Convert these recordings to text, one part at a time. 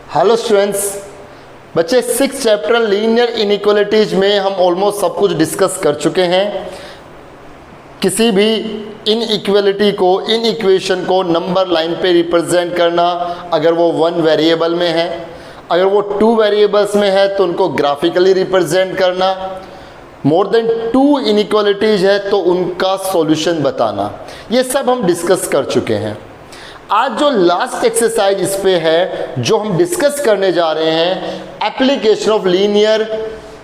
Hello students, बच्चे 6 chapter linear inequalities में हम ऑलमोस्ट सब कुछ डिस्कस कर चुके हैं। किसी भी इनइक्वालिटी को, इन इक्वेशन को नंबर लाइन पे रिप्रेजेंट करना, अगर वो 1 वेरिएबल में है, अगर वो 2 वेरिएबल्स में है तो उनको ग्राफिकली रिप्रेजेंट करना, मोर देन 2 इनइक्वालिटीज है तो उनका सॉल्यूशन बताना, ये सब हम डिस्कस कर चुके हैं। आज जो लास्ट एक्सरसाइज इस पे है, जो हम डिस्कस करने जा रहे हैं, application of linear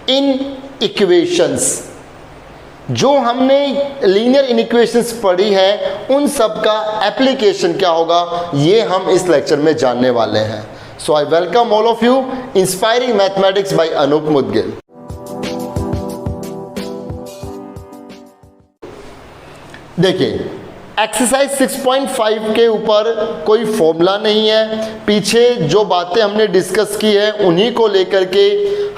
in equations. जो हमने लीनियर इन इक्वेशंस पढ़ी है उन सब का एप्लीकेशन क्या होगा, ये हम इस लेक्चर में जानने वाले हैं। So I welcome all of you inspiring mathematics by Anoop Mudgil. देखिए, एक्सरसाइज 6.5 के ऊपर कोई फॉर्मूला नहीं है, पीछे जो बातें हमने डिस्कस की है उन्हीं को लेकर के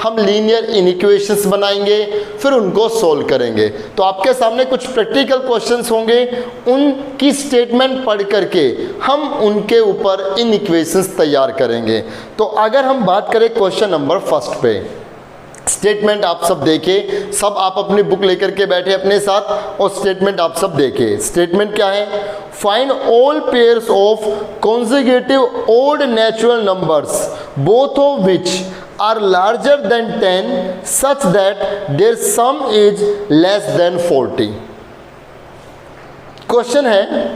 हम लीनियर इनइक्वेशंस बनाएंगे, फिर उनको सोल्व करेंगे। तो आपके सामने कुछ प्रैक्टिकल क्वेश्चंस होंगे, उनकी स्टेटमेंट पढ़ करके हम उनके ऊपर इनइक्वेशंस तैयार करेंगे। तो अगर हम बात करें क्वेश्चन नंबर 1 पे, स्टेटमेंट आप सब देखें, सब आप अपनी बुक लेकर के बैठे अपने साथ और स्टेटमेंट आप सब देखें। स्टेटमेंट क्या है? Find all pairs of consecutive odd natural numbers both of which are larger than 10 such that their sum is less than 40। Question है,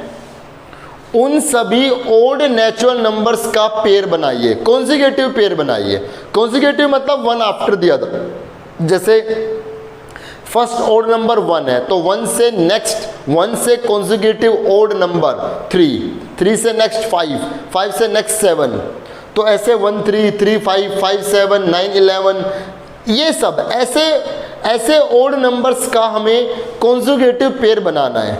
उन सभी ओड नेचुरल नंबर्स का पेयर बनाइए, कॉन्जिक्यूटिव पेयर बनाइए। कॉन्जिक्यूटिव मतलब 1 आफ्टर द अदर। जैसे first odd number 1 है तो 1 से नेक्स्ट, 1 से कॉन्जिक्यूटिव ओड नंबर 3, 3 से नेक्स्ट 5, 5 से नेक्स्ट 7, तो ऐसे 1 3 3 5 5 7 9 11, ये सब ऐसे ओड नंबर्स का हमें कॉन्जिक्यूटिव पेयर बनाना है।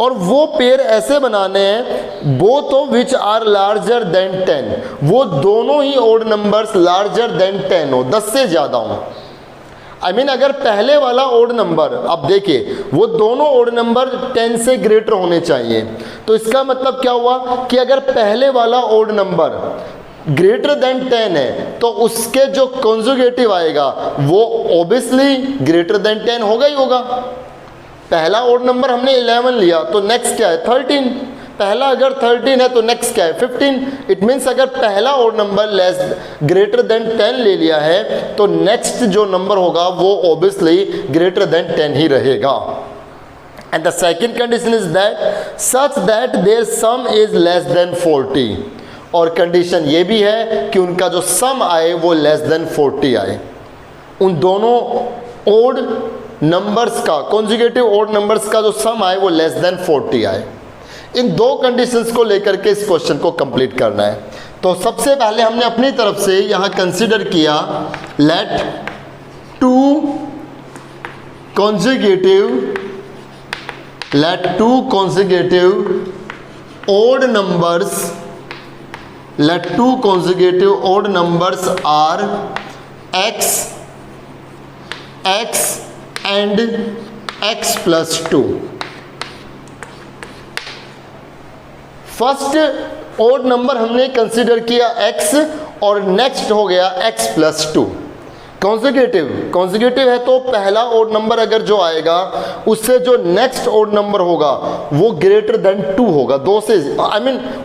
और वो पेयर ऐसे बनाने हैं both of which are larger than 10, वो दोनों ही ओड नंबर्स लार्जर देन 10 हो, 10 से ज़्यादा हो। आई मीन अगर पहले वाला ओड नंबर, अब देखिए, वो दोनों ओड नंबर 10 से ग्रेटर होने चाहिए। तो इसका मतलब क्या हुआ कि अगर पहले वाला ओड नंबर ग्रेटर देन 10 है तो उसके जो कॉन्जुगेटिव आएगा वो ऑब्वियसली ग्रेटर देन 10 होगा ही होगा। पहला ओड नंबर हमने 11 लिया तो नेक्स्ट क्या है? 13। पहला अगर 13 है तो नेक्स्ट क्या है? 15। इट मीन्स अगर पहला ओड नंबर ग्रेटर देन 10 ले लिया है तो नेक्स्ट जो नंबर होगा वो ऑब्वियसली ग्रेटर देन 10 ही रहेगा। And the second condition is that such that their sum is less than 40। और कंडीशन ये भी है कि उनका जो सम आए वो लेस देन 40 आए। उन दोनों ओड नंबर्स का, कॉन्जिक्यूटिव ओड नंबर्स का जो सम आए वो लेस देन 40 आए। इन 2 कंडीशंस को लेकर के इस क्वेश्चन को कंप्लीट करना है। तो सबसे पहले हमने अपनी तरफ से यहाँ कंसीडर किया, late 2 consecutive odd numbers are x and x plus 2। First odd number हमने कंसीडर किया x और नेक्स्ट हो गया x प्लस 2। कॉन्जिक्यूटिव है तो पहला ओड नंबर अगर जो आएगा उससे जो नेक्स्ट ओड नंबर होगा वो ग्रेटर देन 2 होगा। 2 से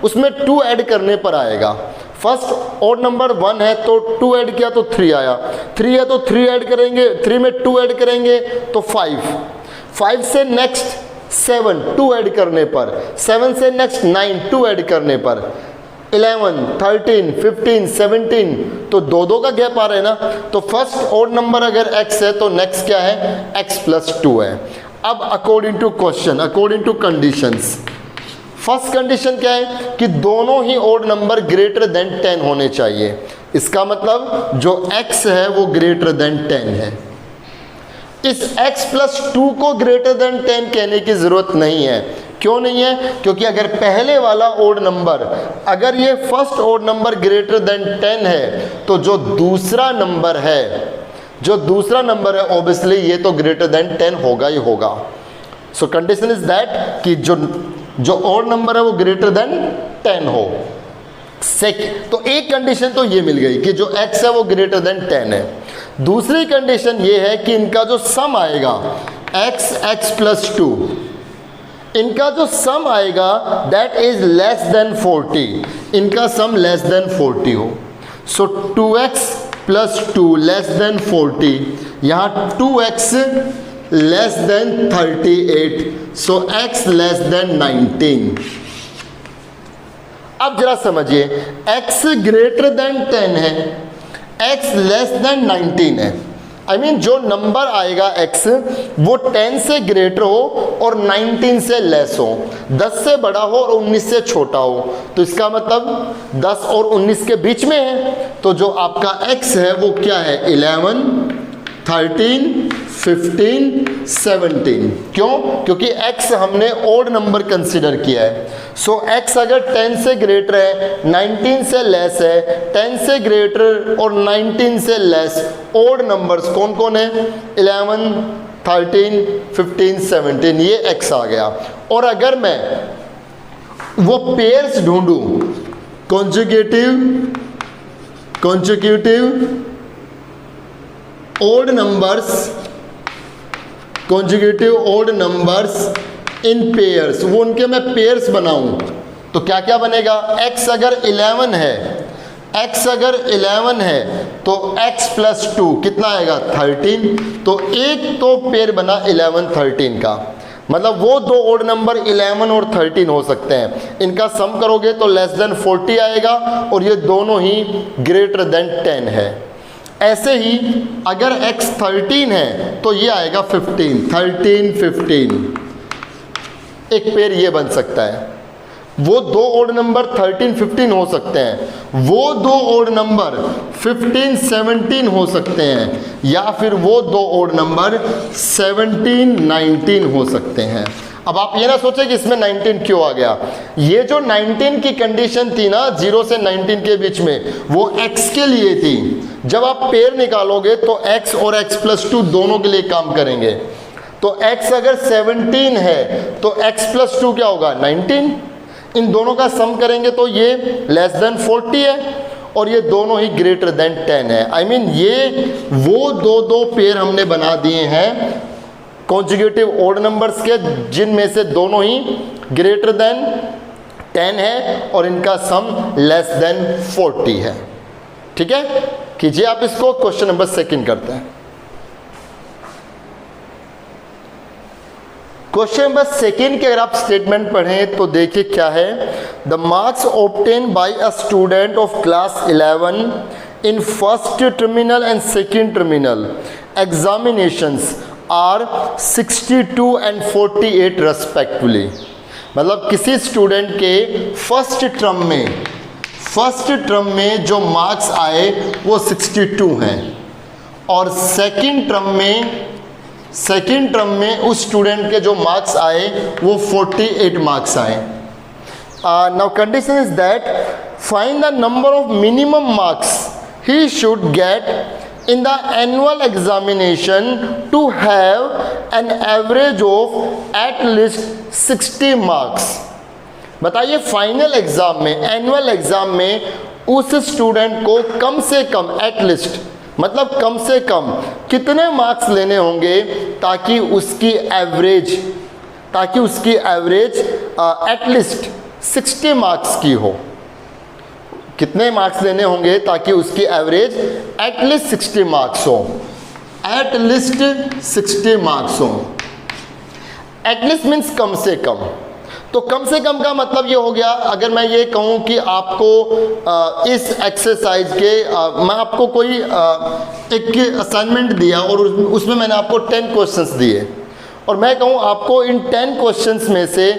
उसमें 2 ऐड करने पर आएगा। फर्स्ट ओड नंबर 1 है तो 2 ऐड किया तो 3 आया, 3 है तो 3 ऐड करेंगे, 3 में 2 ऐड करेंगे तो 5, 5 से नेक्स्ट 7, 2 ऐड करने पर, 7 से नेक्स्ट 9, 2 ऐड करने पर 11, 13, 15, 17, तो 2 का गैप आ रहा है ना। तो फर्स्ट ओड नंबर अगर x है तो नेक्स्ट क्या है? x प्लस 2 है। अब according to question, according to conditions, first condition क्या है कि दोनों ही ओड नंबर ग्रेटर देन 10 होने चाहिए। इसका मतलब जो x है वो ग्रेटर देन 10 है। इस x प्लस 2 को ग्रेटर देन 10 कहने की जरूरत नहीं है। क्यों नहीं है? क्योंकि अगर पहले वाला ओड नंबर, अगर ये first odd number greater than 10 है तो जो दूसरा नंबर है ऑब्वियसली ये तो ग्रेटर देन 10 होगा ही होगा। सो कंडीशन इज दैट कि जो ओड नंबर है वो ग्रेटर देन 10 हो। तो एक कंडीशन तो ये मिल गई कि जो x है वो ग्रेटर देन 10 है। दूसरी कंडीशन ये है कि इनका जो सम आएगा x प्लस 2, इनका जो सम आएगा दैट इज लेस देन 40, इनका सम लेस देन 40 हो। सो 2x प्लस 2 लेस देन 40, यहाँ 2x लेस देन 38, सो x लेस देन 19। अब जरा समझिए, x ग्रेटर देन 10 है, x लेस देन 19 है। I mean, जो नंबर आएगा x वो 10 से ग्रेटर हो और 19 से लेस हो, 10 से बड़ा हो और 19 से छोटा हो। तो इसका मतलब 10 और 19 के बीच में है। तो जो आपका x है वो क्या है, 11, 13, 15, 17। क्यों? क्योंकि x हमने ओड नंबर कंसिडर किया है। सो x अगर 10 से ग्रेटर है, 19 से लेस है, 10 से ग्रेटर और 19 से लेस ओड नंबर्स कौन कौन है, 11, 13, 15, 17, ये x आ गया। और अगर मैं वो पेयर्स ढूंढूं, consecutive odd numbers in pairs, वो उनके मैं पेयर्स बनाऊं तो क्या क्या बनेगा, x अगर 11 है तो x प्लस 2 कितना आएगा, 13। तो एक तो पेयर बना 11, 13 का, मतलब वो दो ओड नंबर 11 और 13 हो सकते हैं। इनका सम करोगे तो लेस देन 40 आएगा और ये दोनों ही ग्रेटर देन 10 है। ऐसे ही अगर x 13 है तो ये आएगा 15, 13, 15, एक पेयर ये बन सकता है। वो दो ओड नंबर 13, 15 हो सकते हैं, वो दो ओड नंबर 15, 17 हो सकते हैं, या फिर वो दो ओड नंबर 17, 19 हो सकते हैं। अब आप ये ना सोचें कि इसमें 19 क्यों आ गया। ये जो 19 की कंडीशन थी ना 0 से 19 के बीच में, वो x के लिए थी। जब आप पेयर निकालोगे तो x और x प्लस 2 दोनों के लिए काम करेंगे। तो x अगर 17 है तो x प्लस 2 क्या होगा, 19। इन दोनों का सम करेंगे तो ये लेस देन 40 है और ये दोनों ही ग्रेटर देन 10 है। I mean, ये वो दो पेयर हमने बना दिए हैं कॉन्जिक्यूटिव ओड नंबर्स के, जिनमें से दोनों ही ग्रेटर देन 10 है और इनका सम लेस देन 40 है। ठीक है, कीजिए आप इसको। क्वेश्चन नंबर 2 करते हैं। क्वेश्चन नंबर 2 के अगर आप स्टेटमेंट पढ़ें तो देखिए क्या है, the marks obtain by a student of class 11 in first terminal and second terminal examinations are 62 and 48 respectively. मतलब किसी स्टूडेंट के फर्स्ट टर्म में जो मार्क्स आए वो 62 हैं और सेकेंड टर्म में उस स्टूडेंट के जो मार्क्स आए वो 48 मार्क्स आए। Now condition is that find the number of minimum marks he should get in the annual examination to have an average of at least 60 marks। बताइए फाइनल एग्जाम में, annual exam में उस student को कम से कम, at least मतलब कम से कम कितने marks लेने होंगे ताकि उसकी एवरेज एट लिस्ट 60 मार्क्स की हो। कितने मार्क्स लेने होंगे ताकि उसकी एवरेज एटलीस्ट 60 मार्क्स हो, एटलीस्ट 60 मार्क्स हो। एटलीस्ट मीन्स कम से कम। तो कम से कम का मतलब ये हो गया, अगर मैं ये कहूँ कि आपको इस एक्सरसाइज के मैं आपको कोई एक असाइनमेंट दिया और उसमें मैंने आपको 10 क्वेश्चंस दिए और मैं कहूँ आपको इन 10 क्वेश्चंस में से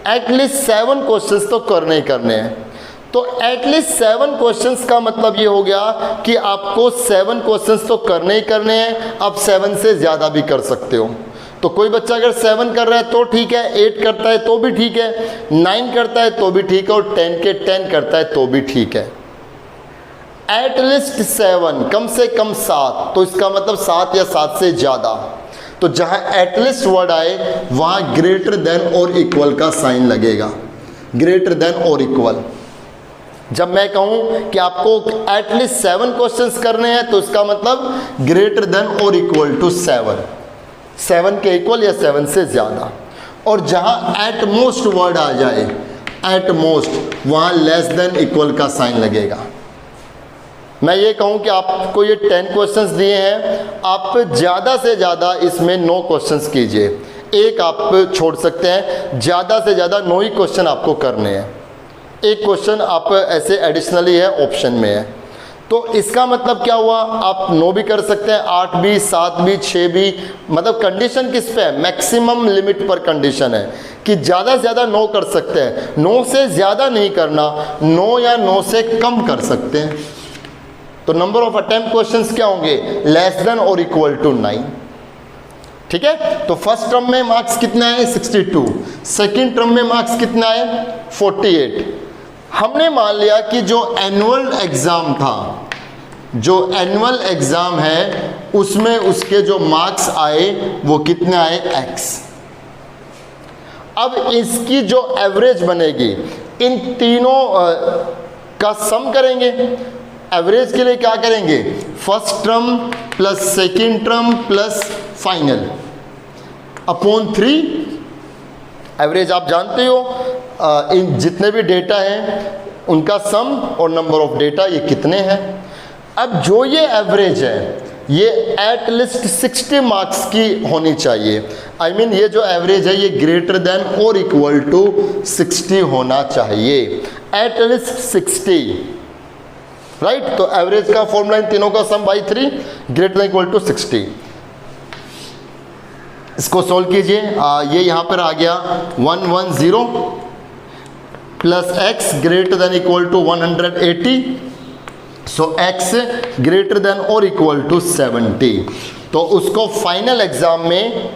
एटलीस्ट 7 क्वेश्चंस तो करने ही करने हैं। तो एटलीस्ट 7 क्वेश्चंस का मतलब ये हो गया कि आपको 7 क्वेश्चंस तो करने ही करने हैं। आप 7 से ज़्यादा भी कर सकते हो। तो कोई बच्चा अगर 7 कर रहा है तो ठीक है, 8 करता है तो भी ठीक है, 9 करता है तो भी ठीक है और 10 के 10 करता है तो भी ठीक है। एटलीस्ट 7, कम से कम 7, तो इसका मतलब 7 या 7 से ज़्यादा। तो जहाँ एटलीस्ट वर्ड आए वहाँ ग्रेटर देन और इक्वल का साइन लगेगा, ग्रेटर देन और इक्वल। जब मैं कहूं कि आपको एटलीस्ट 7 क्वेश्चंस करने हैं तो इसका मतलब ग्रेटर देन और इक्वल टू 7 के इक्वल या 7 से ज़्यादा। और जहां एट मोस्ट वर्ड आ जाए, एट मोस्ट, वहां लेस देन इक्वल का साइन लगेगा। मैं ये कहूं कि आपको ये 10 क्वेश्चंस दिए हैं, आप ज़्यादा से ज़्यादा इसमें 9 क्वेश्चंस कीजिए, एक आप छोड़ सकते हैं, ज़्यादा से ज़्यादा 9 ही क्वेश्चन आपको करने हैं। एक क्वेश्चन आप ऐसे एडिशनली है, ऑप्शन में है। तो इसका मतलब क्या हुआ, आप 9 भी कर सकते हैं, 8 भी, 7 भी, 6 भी। मतलब कंडीशन किस पे है, मैक्सिमम लिमिट पर कंडीशन है कि ज़्यादा से ज़्यादा 9 कर सकते हैं, 9 से ज़्यादा नहीं करना, 9 या 9 से कम कर सकते हैं। तो नंबर ऑफ अटेम्प्ट क्वेश्चंस क्या होंगे, लेस देन और इक्वल टू 9। ठीक है, तो फर्स्ट टर्म में मार्क्स कितना है, 62। सेकंड टर्म में मार्क्स कितना है, 48। हमने मान लिया कि जो एनुअल एग्जाम था, जो एनुअल एग्जाम है, उसमें उसके जो मार्क्स आए वो कितने आए, x। अब इसकी जो एवरेज बनेगी, इन तीनों का सम करेंगे। एवरेज के लिए क्या करेंगे, first term plus second term plus final upon 3। Average आप जानते हो, इन जितने भी डेटा हैं उनका सम और नंबर ऑफ डेटा ये कितने हैं। अब जो ये एवरेज है ये एट लिस्ट 60 मार्क्स की होनी चाहिए। आई मीन ये जो एवरेज है ये ग्रेटर देन और इक्वल टू 60 होना चाहिए, एट लिस्ट 60, राइट। तो एवरेज का फॉर्मूला इन तीनों का sum by 3 greater than equal to 60। इसको सोल्व कीजिए, ये यहां पर आ गया 110 plus x greater than equal to 180, so x greater than और इक्वल टू 70। तो उसको फाइनल एग्जाम में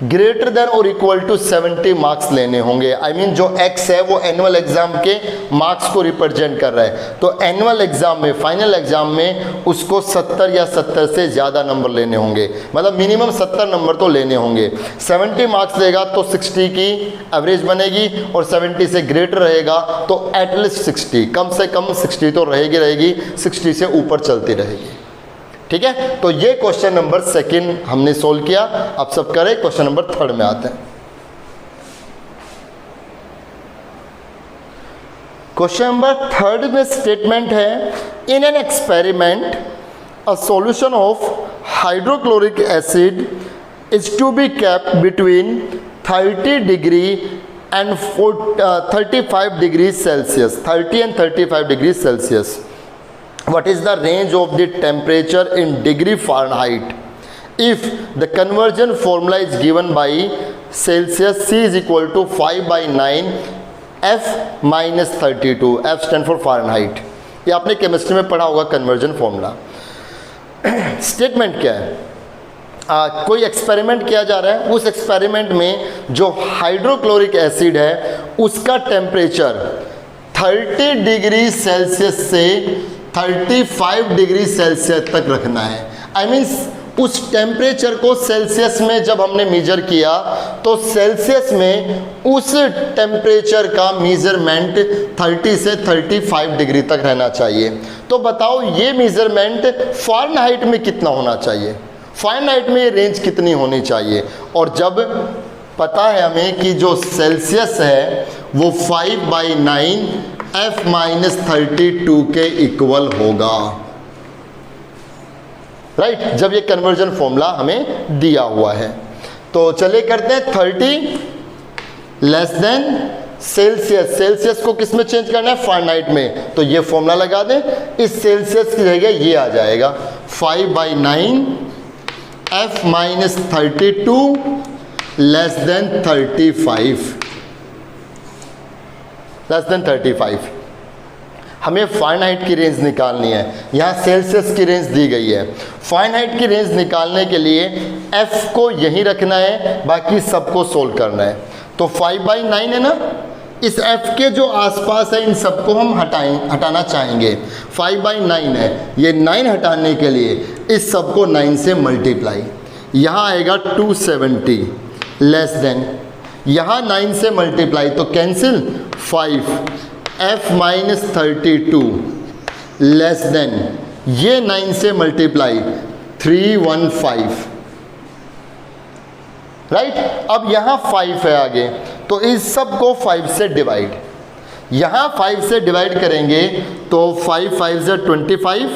ग्रेटर देन और इक्वल टू 70 मार्क्स लेने होंगे। आई मीन जो x है वो एनुअल एग्जाम के मार्क्स को रिप्रेजेंट कर रहा है। तो एनुअल एग्जाम में, फाइनल एग्जाम में उसको 70 या 70 से ज़्यादा नंबर लेने होंगे, मतलब मिनिमम 70 नंबर तो लेने होंगे। 70 मार्क्स लेगा तो 60 की एवरेज बनेगी, और 70 से ग्रेटर रहेगा तो एटलीस्ट 60, कम से कम 60 तो रहेगी, 60 से ऊपर चलती रहेगी। ठीक है, तो ये क्वेश्चन नंबर 2 हमने सोल्व किया। अब सब करें, क्वेश्चन नंबर 3 में आते हैं। क्वेश्चन नंबर 3 में स्टेटमेंट है, in an experiment a solution of hydrochloric acid is to be kept between 30 degree and 35 degree Celsius, 30 and 35 degree Celsius. What is the range of the temperature in degree Fahrenheit if the conversion formula is given by Celsius C is equal to 5/9 F minus 32, F stand for Fahrenheit। ये आपने chemistry में पढ़ा होगा conversion formula. Statement क्या है, कोई experiment किया जा रहा है, उस एक्सपेरिमेंट में जो हाइड्रोक्लोरिक एसिड है उसका टेम्परेचर 30 डिग्री सेल्सियस से 35 डिग्री सेल्सियस तक रखना है। आई मीन्स उस टेम्परेचर को सेल्सियस में जब हमने मेजर किया तो सेल्सियस में उस टेम्परेचर का मेजरमेंट 30 से 35 डिग्री तक रहना चाहिए। तो बताओ ये मेजरमेंट फ़ारेनहाइट में कितना होना चाहिए, फ़ारेनहाइट में ये रेंज कितनी होनी चाहिए। और जब पता है हमें कि जो सेल्सियस है वो 5/9 F माइनस 32 के इक्वल होगा, राइट, जब ये कन्वर्जन फॉर्मूला हमें दिया हुआ है। तो चलिए करते हैं 30 लेस देन सेल्सियस, सेल्सियस को किस में चेंज करना है, फ़ारेनहाइट में। तो ये फॉर्मूला लगा दें, इस सेल्सियस की जगह ये आ जाएगा 5/9 F minus 32 less than 35, less than 35। हमें फ़ारेनहाइट की रेंज निकालनी है, यहाँ सेल्सियस की रेंज दी गई है। फ़ारेनहाइट की रेंज निकालने के लिए F को यहीं रखना है, बाकी सबको सोल्व करना है। तो 5/9 है ना, इस F के जो आसपास है इन सबको हम हटाना चाहेंगे। 5/9 है, ये 9 हटाने के लिए इस सबको 9 से मल्टीप्लाई, यहाँ आएगा 270 लेस देन, यहाँ 9 से मल्टीप्लाई तो cancel 5 f minus 32 less than, ये 9 से मल्टीप्लाई 315, राइट। अब यहाँ 5 है आगे, तो इस सब को 5 से डिवाइड, यहाँ 5 से डिवाइड करेंगे तो 5 5 ज़ा 25,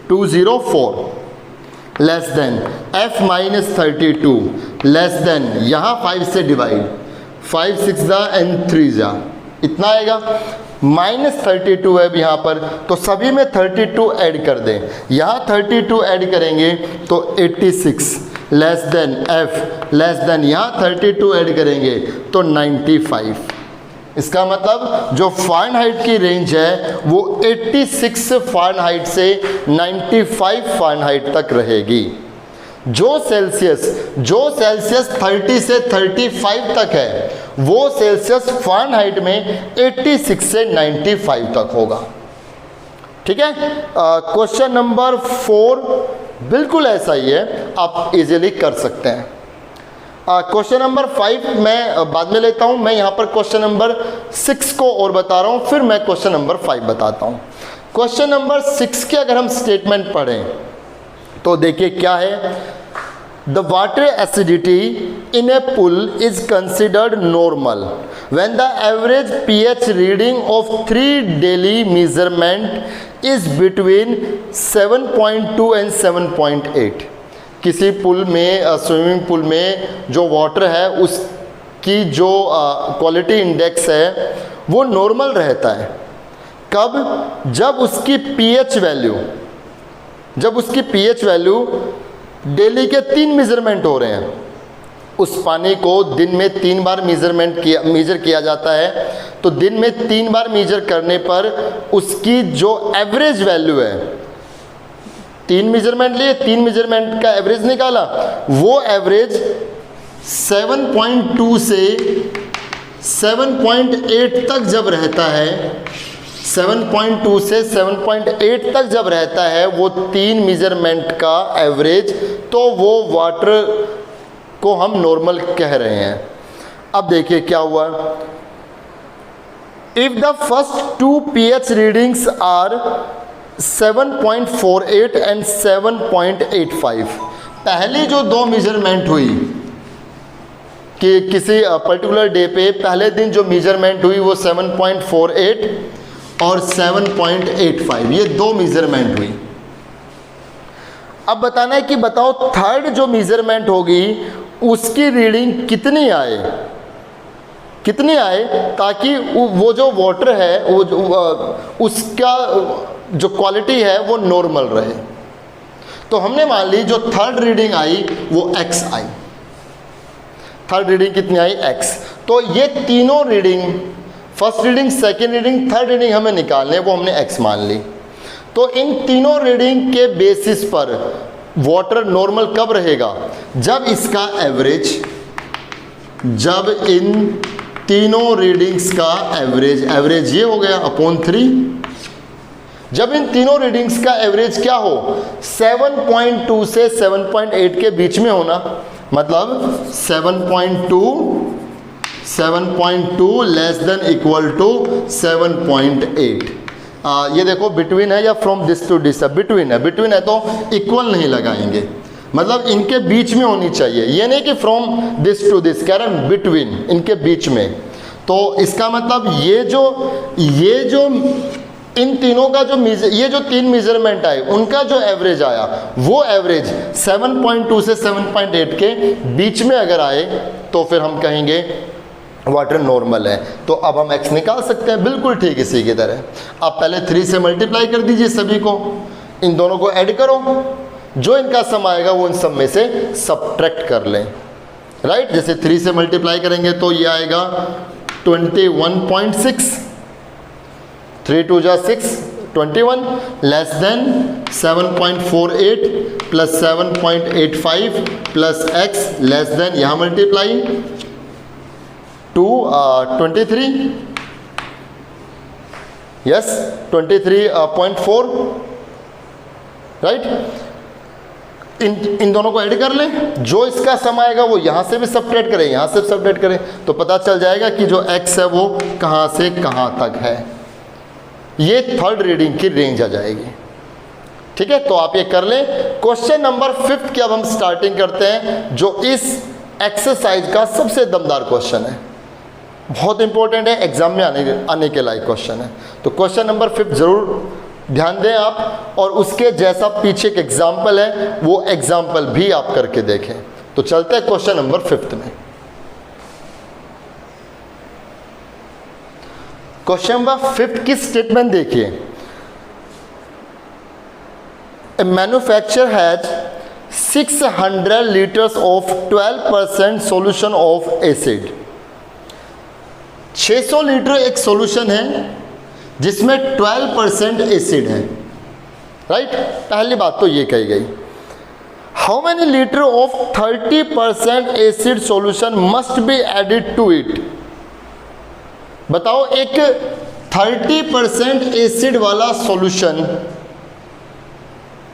204 less than f minus 32 less than, यहाँ 5 से डिवाइड, 5 6 ज़ा एंड 3 ज़ा, इतना आएगा। माइनस 32 है अब यहाँ पर, तो सभी में 32 ऐड कर दें, यहाँ 32 ऐड करेंगे तो 86 less than f less than, यहाँ 32 ऐड करेंगे तो 95। इसका मतलब जो फ़ारेनहाइट की रेंज है वो 86 फ़ारेनहाइट से 95 फ़ारेनहाइट तक रहेगी। जो सेल्सियस 30 से 35 तक है वो सेल्सियस फ़ारेनहाइट में 86 से 95 तक होगा। ठीक है। क्वेश्चन नंबर 4 बिल्कुल ऐसा ही है, आप इजीली कर सकते हैं। क्वेश्चन नंबर 5 मैं बाद में लेता हूं, मैं यहां पर क्वेश्चन नंबर 6 को और बता रहा हूं, फिर मैं क्वेश्चन नंबर 5 बताता हूं। क्वेश्चन नंबर 6 के अगर हम स्टेटमेंट पढ़ें तो देखिए क्या है। The water acidity in a pool is considered normal when the average pH reading of 3 daily measurement is between 7.2 and 7.8। किसी पुल में, स्विमिंग पूल में जो वाटर है उसकी जो क्वालिटी इंडेक्स है वो नॉर्मल रहता है। कब? जब उसकी pH वैल्यू डेली के 3 मेजरमेंट हो रहे हैं। उस पानी को दिन में 3 बार मेजर किया जाता है, तो दिन में 3 बार मेजर करने पर उसकी जो एवरेज वैल्यू है, 3 मेजरमेंट लिए, 3 मेजरमेंट का एवरेज निकाला, वो एवरेज 7.2 से 7.8 तक जब रहता है, 7.2 से 7.8 तक जब रहता है वो 3 मेजरमेंट का एवरेज, तो वो वाटर को हम नॉर्मल कह रहे हैं। अब देखिए क्या हुआ। If the first 2 pH readings are 7.48 and 7.85, पहली जो 2 मेजरमेंट हुई कि किसी पर्टिकुलर डे पे पहले दिन जो मेजरमेंट हुई वो 7.48 और 7.85, ये 2 मेजरमेंट हुई। अब बताना है कि बताओ थर्ड जो मेजरमेंट होगी उसकी रीडिंग कितनी आए ताकि वो जो वाटर है उसका जो क्वालिटी है वो नॉर्मल रहे। तो हमने मान ली जो थर्ड रीडिंग आई वो x आई। थर्ड रीडिंग कितनी आई? x। तो ये तीनों reading, first reading, second reading, third reading हमें निकालने, वो हमने x मान ली। तो इन तीनों रीडिंग के बेसिस पर वाटर नॉर्मल कब रहेगा? जब इसका एवरेज, जब इन तीनों रीडिंग्स का एवरेज ये हो गया अपॉन 3, जब इन तीनों रीडिंग्स का एवरेज क्या हो? 7.2 से 7.8 के बीच में होना, मतलब 7.2 लेस देन इक्वल टू 7.8। ये देखो बिटवीन है या फ्रॉम दिस टू दिस है? बिटवीन है तो इक्वल नहीं लगाएंगे, मतलब इनके बीच में होनी चाहिए। ये नहीं कि फ्रॉम दिस टू दिस, कह रहे हैं बिटवीन, इनके बीच में। तो इसका मतलब ये जो इन तीनों का जो ये जो 3 मेजरमेंट आए उनका जो एवरेज आया वो एवरेज 7.2 से 7.8 के बीच में अगर आए तो फिर हम कहेंगे वाटर नॉर्मल है। तो अब हम x निकाल सकते हैं, बिल्कुल ठीक इसी की तरह। आप पहले 3 से मल्टीप्लाई कर दीजिए सभी को, इन दोनों को ऐड करो, जो इनका सम आएगा वो इन सब में से सब्ट्रैक्ट कर लें, राइट। जैसे 3 से मल्टीप्लाई करेंगे तो ये आएगा 21.6, 3 2 जा 6, 21 less than 7.48 plus 7.85 plus x less than, यहाँ मल्टीप्लाई 23, यस 23.4, राइट। इन दोनों को ऐड कर लें, जो इसका सम आएगा वो यहाँ से भी सब्ट्रैक्ट करें, यहाँ से सब्ट्रैक्ट करें, तो पता चल जाएगा कि जो x है वो कहाँ से कहाँ तक है। ये थर्ड रीडिंग की रेंज आ जाएगी। ठीक है, तो आप ये कर लें। क्वेश्चन नंबर 5 की अब हम स्टार्टिंग करते हैं, जो इस एक्सरसाइज का सबसे दमदार क्वेश्चन है, बहुत इंपॉर्टेंट है, एग्जाम में आने के लायक क्वेश्चन है। तो क्वेश्चन नंबर 5 जरूर ध्यान दें आप, और उसके जैसा पीछे एक एग्जाम्पल है, वो एग्जाम्पल भी आप करके देखें। तो चलते हैं क्वेश्चन नंबर 5 में। क्वेश्चन नंबर 5 की स्टेटमेंट देखिए। A manufacturer has 600 litres of 12% solution of acid. 600 litre एक सॉल्यूशन है जिसमें 12% एसिड है, राइट। पहली बात तो ये कही गई। How many litre of 30% acid solution must be added to it. बताओ, एक 30% एसिड वाला सॉल्यूशन,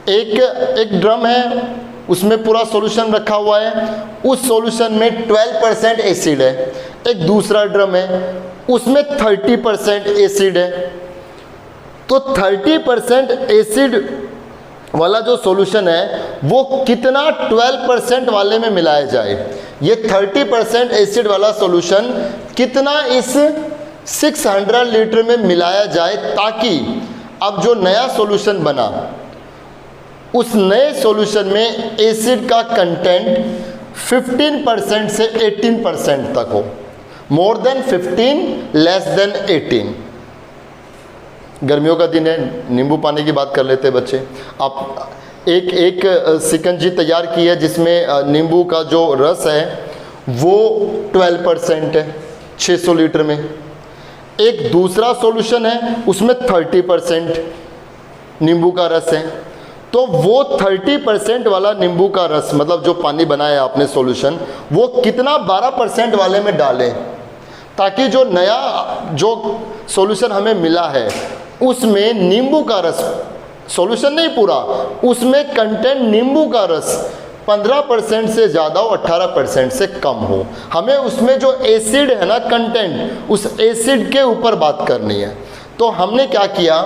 एक ड्रम है, उसमें पूरा सॉल्यूशन रखा हुआ है, उस सॉल्यूशन में 12% एसिड है। एक दूसरा ड्रम है, उसमें 30% एसिड है। तो 30% एसिड वाला जो सॉल्यूशन है वो कितना 12% वाले में मिलाया जाए। ये 30% एसिड वाला सॉल्यूशन कितना इस 600 लीटर में मिलाया जाए, ताकि अब जो नया सॉल्यूशन बना उस नए सॉल्यूशन में एसिड का कंटेंट 15% से 18% तक हो। More than 15, less than 18। गर्मियों का दिन है, नींबू पानी की बात कर लेते हैं बच्चे। आप एक शिकंजी तैयार की है जिसमें नींबू का जो रस है वो 12% है 600 लीटर में। एक दूसरा सॉल्यूशन है, उसमें 30% नींबू का रस है। तो वो 30% वाला नींबू का रस, मतलब जो पानी बनाया आपने सॉल्यूशन, वो कितना 12% वाले में डालें, ताकि जो नया जो सॉल्यूशन हमें मिला है उसमें नींबू का रस, सॉल्यूशन नहीं पूरा, उसमें कंटेंट नींबू का रस 15% से ज़्यादा हो, 18% से कम हो। हमें उसमें जो एसिड है ना कंटेंट, उस एसिड के ऊपर बात करनी है। तो हमने क्या किया,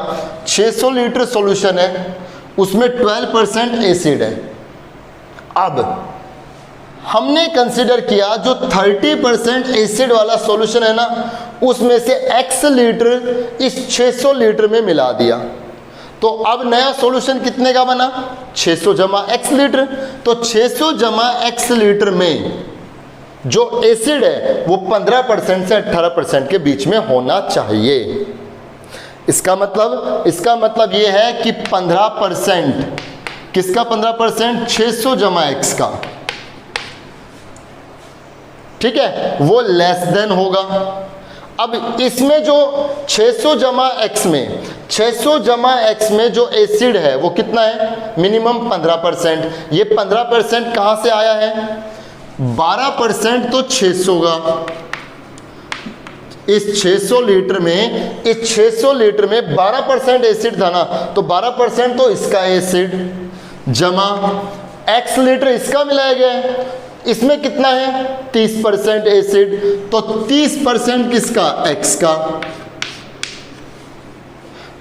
600 लीटर सॉल्यूशन है, उसमें 12% एसिड है। अब हमने कंसिडर किया जो 30% एसिड वाला सॉल्यूशन है ना, उसमें से x लीटर इस 600 लीटर में मिला दिया। तो अब नया सॉल्यूशन कितने का बना, 600 जमा x लीटर। तो 600 जमा x लीटर में जो एसिड है वो 15% से 18% के बीच में होना चाहिए। इसका मतलब ये है कि 15%, किसका 15%, 600 जमा x का, ठीक है, वो लेस देन होगा। अब इसमें जो 600 जमा x में, 600 जमा x में जो एसिड है वो कितना है, मिनिमम 15%। ये 15% कहाँ से आया है, 12% तो 600 का। इस 600 लीटर में, इस 600 लीटर में 12% एसिड था ना, तो 12% तो इसका एसिड जमा x लीटर इसका मिलाया गया है। इसमें कितना है, 30% एसिड, तो 30% किसका, x का।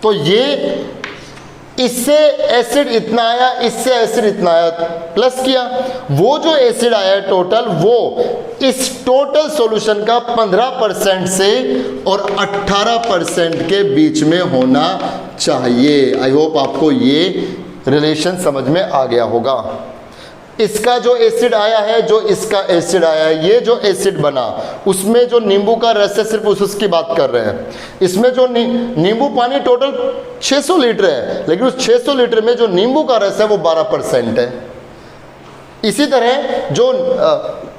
तो ये इससे एसिड इतना आया, इससे एसिड इतना आया, प्लस किया। वो जो एसिड आया टोटल, वो इस टोटल सॉल्यूशन का 15% से और 18% के बीच में होना चाहिए। आई होप आपको ये रिलेशन समझ में आ गया होगा। इसका जो एसिड आया है, जो इसका एसिड आया है, ये जो एसिड बना उसमें जो नींबू का रस है, सिर्फ उसकी बात कर रहे हैं। इसमें जो नींबू पानी टोटल 600 लीटर है, लेकिन उस 600 लीटर में जो नींबू का रस है वो 12% है। इसी तरह जो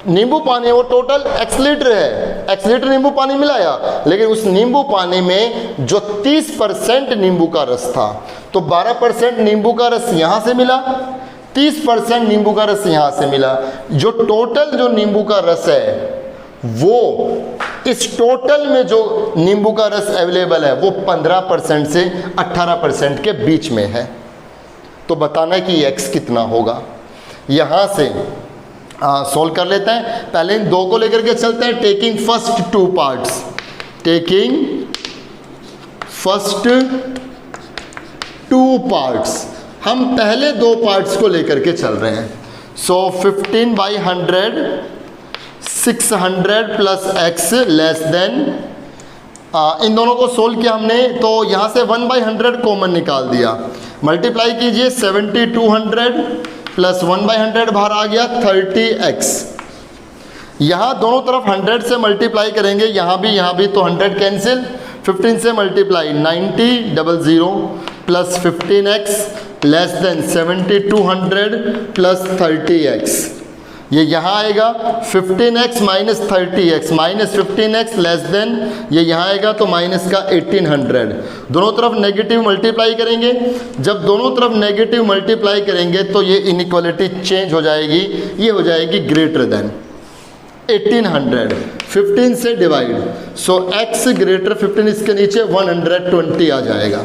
नींबू पानी है वो टोटल x लीटर है, x लीटर नींबू पानी मिलाया, लेकिन उस नींबू पानी में जो 30% नींबू का रस था, तो 12% नींबू का रस यहाँ से मिला, 30% नींबू का रस यहाँ से मिला। जो टोटल जो नींबू का रस है वो इस टोटल में जो नींबू का रस अवेलेबल है वो 15% से 18% के बीच में है। तो बताना है कि x कितना होगा। यहाँ से सॉल्व कर लेते हैं। पहले इन दो को लेकर के चलते हैं। Taking first two parts, taking first two parts, हम पहले दो पार्ट्स को लेकर के चल रहे हैं। सो 15/100 600 प्लस x लेस देन, इन दोनों को सोल्व किया हमने तो यहाँ से 1/100 कॉमन निकाल दिया, मल्टीप्लाई कीजिए 7200 प्लस 1/100 बाहर आ गया 30x। यहाँ दोनों तरफ 100 से मल्टीप्लाई करेंगे, यहाँ भी तो 100 कैंसिल, 15 से multiply 90 00 plus 15x less than 7200 plus 30x। ये यहाँ आएगा 15x minus 30x minus 15x less than, ये यहाँ आएगा तो माइनस का 1800। दोनों तरफ नेगेटिव मल्टीप्लाई करेंगे, जब दोनों तरफ नेगेटिव मल्टीप्लाई करेंगे तो ये इनइक्वालिटी चेंज हो जाएगी, ये हो जाएगी ग्रेटर देन 1800, 15 से डिवाइड, सो x ग्रेटर 15, इसके नीचे 120 आ जाएगा।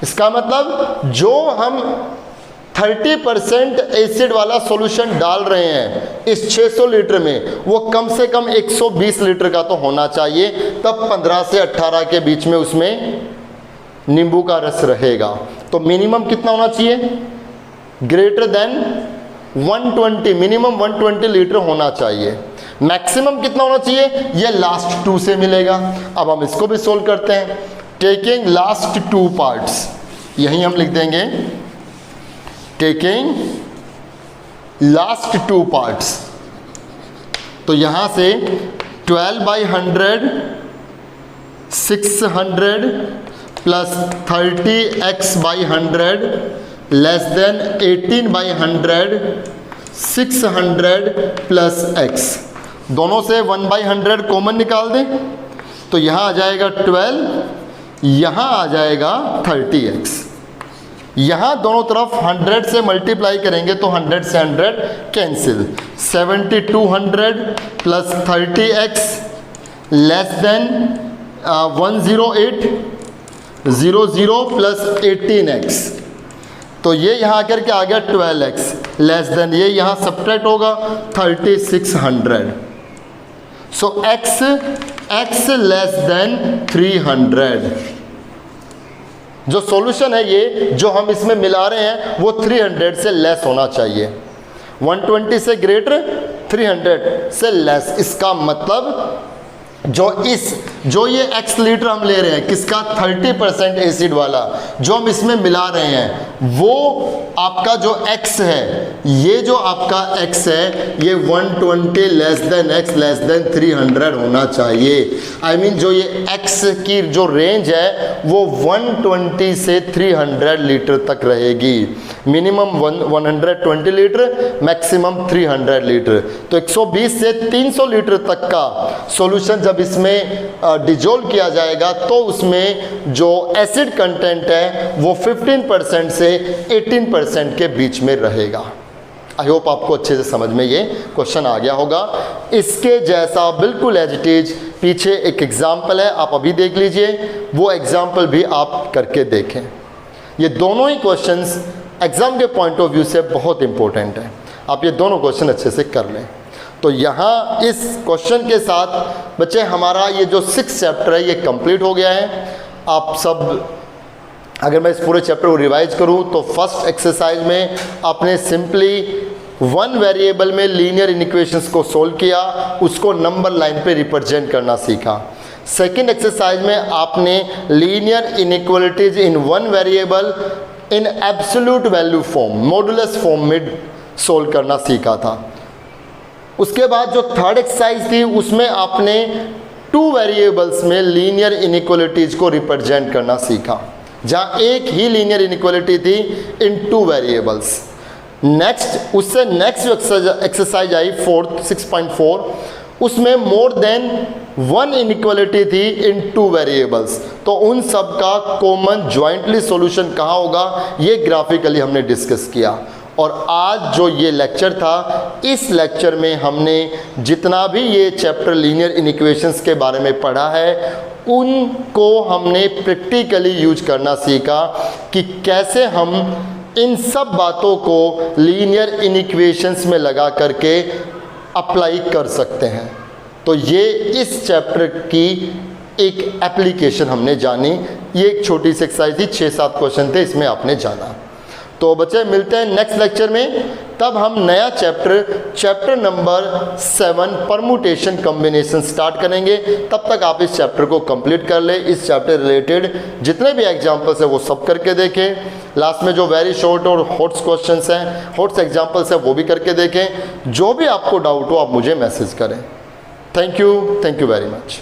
इसका मतलब जो हम 30% एसिड वाला सॉल्यूशन डाल रहे हैं इस 600 लीटर में, वो कम से कम 120 लीटर का तो होना चाहिए, तब 15 से 18 के बीच में उसमें नींबू का रस रहेगा। तो मिनिमम कितना होना चाहिए, ग्रेटर देन 120, मिनिमम 120 लीटर होना चाहिए। मैक्सिमम कितना होना चाहिए, ये लास्ट टू से मिलेगा। अब हम इसको भी सोल्व करते हैं, टेकिंग लास्ट टू पार्ट्स, यहीं हम लिख देंगे टेकिंग लास्ट टू पार्ट्स। तो यहाँ से 12/100 600 plus 30x/100 less than 18/100 600 plus x। दोनों से 1/100 कॉमन निकाल दें तो यहाँ आ जाएगा 12, यहाँ आ जाएगा 30x। यहाँ दोनों तरफ 100 से मल्टीप्लाई करेंगे तो 100 से 100 cancel, 7200 plus 30x less than 108 00 plus 18x। तो ये यहाँ आकर के आ गया 12x लेस देन, ये यहाँ सब्ट्रैक्ट होगा 3600। सो x लेस देन 300। जो सॉल्यूशन है ये जो हम इसमें मिला रहे हैं वो 300 से लेस होना चाहिए, 120 से ग्रेटर 300 से लेस। इसका मतलब जो ये x लीटर हम ले रहे हैं किसका, 30% एसिड वाला जो हम इसमें मिला रहे हैं, वो आपका जो x है, ये जो आपका x है ये 120 less than x less than 300 होना चाहिए। आई मीन जो ये x की जो रेंज है वो 120 से 300 लीटर तक रहेगी, मिनिमम 120 लीटर, मैक्सिमम 300 लीटर। तो 120 से 300 लीटर तक का सॉल्यूशन जब इसमें डिजोल्व किया जाएगा तो उसमें जो एसिड कंटेंट है वो 15% से 18% के बीच में रहेगा। आई होप आपको अच्छे से समझ में ये क्वेश्चन आ गया होगा। इसके जैसा बिल्कुल एज इट इज पीछे एक एग्जाम्पल है, आप अभी देख लीजिए, वो एग्जाम्पल भी आप करके देखें। ये दोनों ही क्वेश्चंस एग्जाम के पॉइंट ऑफ व्यू से बहुत इंपॉर्टेंट है, आप ये दोनों क्वेश्चन अच्छे से कर लें। तो यहाँ इस क्वेश्चन के साथ बच्चे हमारा ये जो 6th चैप्टर है ये कंप्लीट हो गया है। आप सब, अगर मैं इस पूरे चैप्टर को रिवाइज करूँ तो फर्स्ट एक्सरसाइज में आपने सिंपली वन वेरिएबल में लीनियर इनइक्वेशंस को सोल्व किया, उसको नंबर लाइन पे रिप्रेजेंट करना सीखा। सेकेंड एक्सरसाइज में आपने linear inequalities in one variable in absolute value form, modulus form में सोल्व करना सीखा था। उसके बाद जो थर्ड एक्सरसाइज थी उसमें आपने टू वेरिएबल्स में लीनियर इनइक्वालिटीज को रिप्रेजेंट करना सीखा, जहाँ एक ही लीनियर इनइक्वालिटी थी इन टू वेरिएबल्स। नेक्स्ट उससे नेक्स्ट एक्सरसाइज आई फोर्थ 6.4, उसमें मोर देन वन इनइक्वालिटी थी इन टू वेरिएबल्स। तो उन सब का कॉमन ज्वाइंटली सॉल्यूशन कहाँ होगा ये ग्राफिकली हमने डिस्कस किया। और आज जो ये लेक्चर था, इस लेक्चर में हमने जितना भी ये चैप्टर लीनियर इनइक्वेशंस के बारे में पढ़ा है उनको हमने प्रैक्टिकली यूज करना सीखा कि कैसे हम इन सब बातों को लीनियर इनइक्वेशंस में लगा करके अप्लाई कर सकते हैं। तो ये इस चैप्टर की एक एप्लीकेशन हमने जानी। ये एक छोटी सी एक्सरसाइज थी, 6-7 क्वेश्चन थे, इसमें आपने जाना। तो बच्चे मिलते हैं नेक्स्ट लेक्चर में, तब हम नया chapter number 7 permutation combination start करेंगे। तब तक आप इस चैप्टर को कंप्लीट कर ले। इस चैप्टर रिलेटेड जितने भी एग्जाम्पल्स हैं वो सब करके देखें। लास्ट में जो वेरी शॉर्ट और हॉट्स क्वेश्चंस हैं, हॉट्स एग्जाम्पल्स हैं, वो भी करके देखें। जो भी आपको डाउट हो आप मुझे मैसेज करें। Thank you very much.